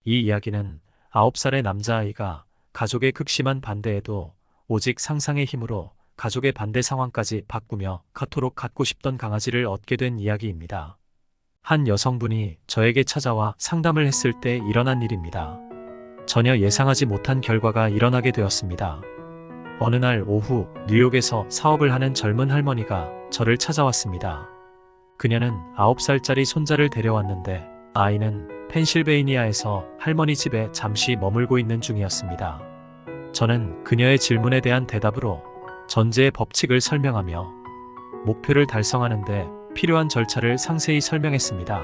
이 이야기는 9살의 남자아이가 가족의 극심한 반대에도 오직 상상의 힘으로 가족의 반대 상황까지 바꾸며 그토록 갖고 싶던 강아지를 얻게 된 이야기입니다. 한 여성분이 저에게 찾아와 상담을 했을 때 일어난 일입니다. 전혀 예상하지 못한 결과가 일어나게 되었습니다. 어느 날 오후 뉴욕에서 사업을 하는 젊은 할머니가 저를 찾아왔습니다. 그녀는 9살짜리 손자를 데려왔는데 아이는 펜실베이니아에서 할머니 집에 잠시 머물고 있는 중이었습니다. 저는 그녀의 질문에 대한 대답으로 전제의 법칙을 설명하며 목표를 달성하는데 필요한 절차를 상세히 설명했습니다.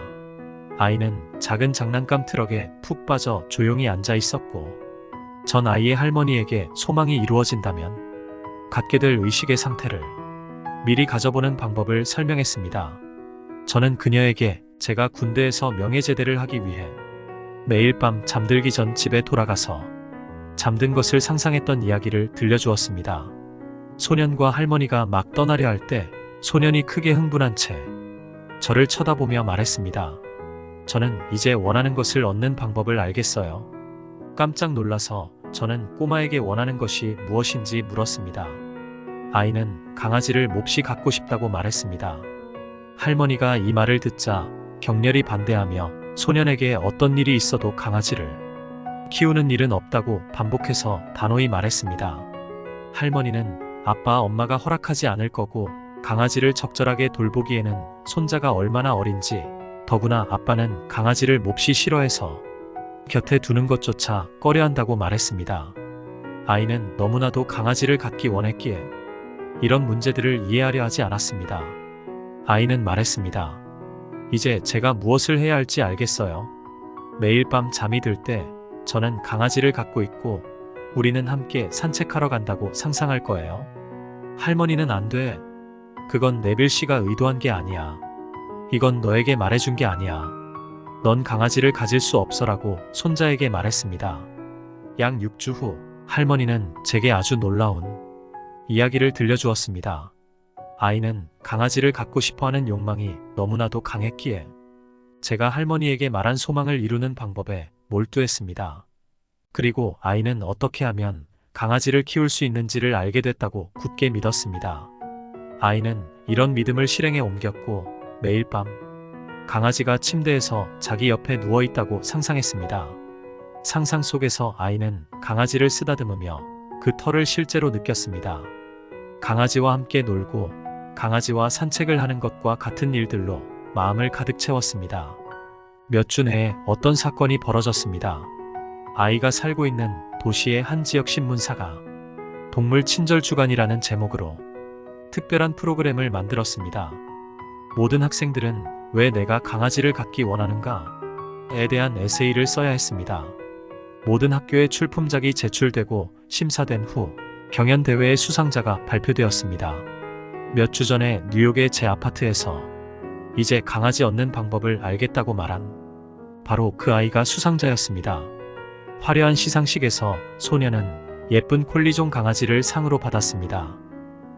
아이는 작은 장난감 트럭에 푹 빠져 조용히 앉아 있었고 전 아이의 할머니에게 소망이 이루어진다면 갖게 될 의식의 상태를 미리 가져보는 방법을 설명했습니다. 저는 그녀에게 제가 군대에서 명예제대를 하기 위해 매일 밤 잠들기 전 집에 돌아가서 잠든 것을 상상했던 이야기를 들려주었습니다. 소년과 할머니가 막 떠나려 할 때 소년이 크게 흥분한 채 저를 쳐다보며 말했습니다. 저는 이제 원하는 것을 얻는 방법을 알겠어요. 깜짝 놀라서 저는 꼬마에게 원하는 것이 무엇인지 물었습니다. 아이는 강아지를 몹시 갖고 싶다고 말했습니다. 할머니가 이 말을 듣자 격렬히 반대하며 소년에게 어떤 일이 있어도 강아지를 키우는 일은 없다고 반복해서 단호히 말했습니다. 할머니는 아빠, 엄마가 허락하지 않을 거고 강아지를 적절하게 돌보기에는 손자가 얼마나 어린지, 더구나 아빠는 강아지를 몹시 싫어해서 곁에 두는 것조차 꺼려한다고 말했습니다. 아이는 너무나도 강아지를 갖기 원했기에 이런 문제들을 이해하려 하지 않았습니다. 아이는 말했습니다. 이제 제가 무엇을 해야 할지 알겠어요. 매일 밤 잠이 들 때 저는 강아지를 갖고 있고 우리는 함께 산책하러 간다고 상상할 거예요. 할머니는 안 돼. 그건 네빌 씨가 의도한 게 아니야. 이건 너에게 말해준 게 아니야. 넌 강아지를 가질 수 없어라고 손자에게 말했습니다. 약 6주 후 할머니는 제게 아주 놀라운 이야기를 들려주었습니다. 아이는 강아지를 갖고 싶어하는 욕망이 너무나도 강했기에 제가 할머니에게 말한 소망을 이루는 방법에 몰두했습니다. 그리고 아이는 어떻게 하면 강아지를 키울 수 있는지를 알게 됐다고 굳게 믿었습니다. 아이는 이런 믿음을 실행에 옮겼고 매일 밤 강아지가 침대에서 자기 옆에 누워있다고 상상했습니다. 상상 속에서 아이는 강아지를 쓰다듬으며 그 털을 실제로 느꼈습니다. 강아지와 함께 놀고 강아지와 산책을 하는 것과 같은 일들로 마음을 가득 채웠습니다. 몇 주 내에 어떤 사건이 벌어졌습니다. 아이가 살고 있는 도시의 한 지역 신문사가 동물 친절 주간이라는 제목으로 특별한 프로그램을 만들었습니다. 모든 학생들은 왜 내가 강아지를 갖기 원하는가에 대한 에세이를 써야 했습니다. 모든 학교의 출품작이 제출되고 심사된 후 경연대회의 수상자가 발표되었습니다. 몇 주 전에 뉴욕의 제 아파트에서 이제 강아지 얻는 방법을 알겠다고 말한 바로 그 아이가 수상자였습니다. 화려한 시상식에서 소녀는 예쁜 콜리종 강아지를 상으로 받았습니다.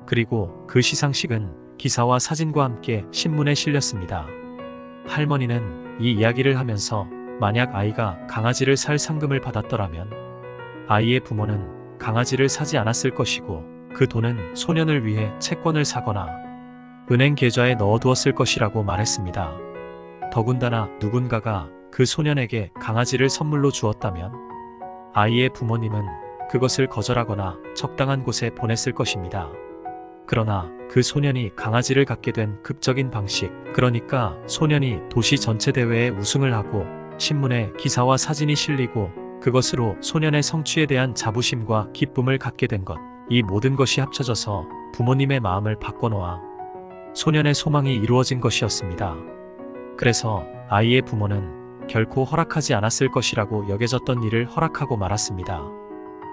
그리고 그 시상식은 기사와 사진과 함께 신문에 실렸습니다. 할머니는 이 이야기를 하면서 만약 아이가 강아지를 살 상금을 받았더라면 아이의 부모는 강아지를 사지 않았을 것이고 그 돈은 소년을 위해 채권을 사거나 은행 계좌에 넣어두었을 것이라고 말했습니다. 더군다나 누군가가 그 소년에게 강아지를 선물로 주었다면 아이의 부모님은 그것을 거절하거나 적당한 곳에 보냈을 것입니다. 그러나 그 소년이 강아지를 갖게 된 극적인 방식, 그러니까 소년이 도시 전체 대회에 우승을 하고 신문에 기사와 사진이 실리고 그것으로 소년의 성취에 대한 자부심과 기쁨을 갖게 된 것, 이 모든 것이 합쳐져서 부모님의 마음을 바꿔놓아 소년의 소망이 이루어진 것이었습니다. 그래서 아이의 부모는 결코 허락하지 않았을 것이라고 여겨졌던 일을 허락하고 말았습니다.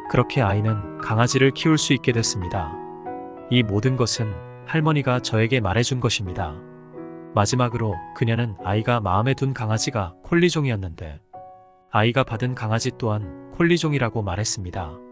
그렇게 아이는 강아지를 키울 수 있게 됐습니다. 이 모든 것은 할머니가 저에게 말해준 것입니다. 마지막으로 그녀는 아이가 마음에 둔 강아지가 콜리종이었는데 아이가 받은 강아지 또한 콜리종이라고 말했습니다.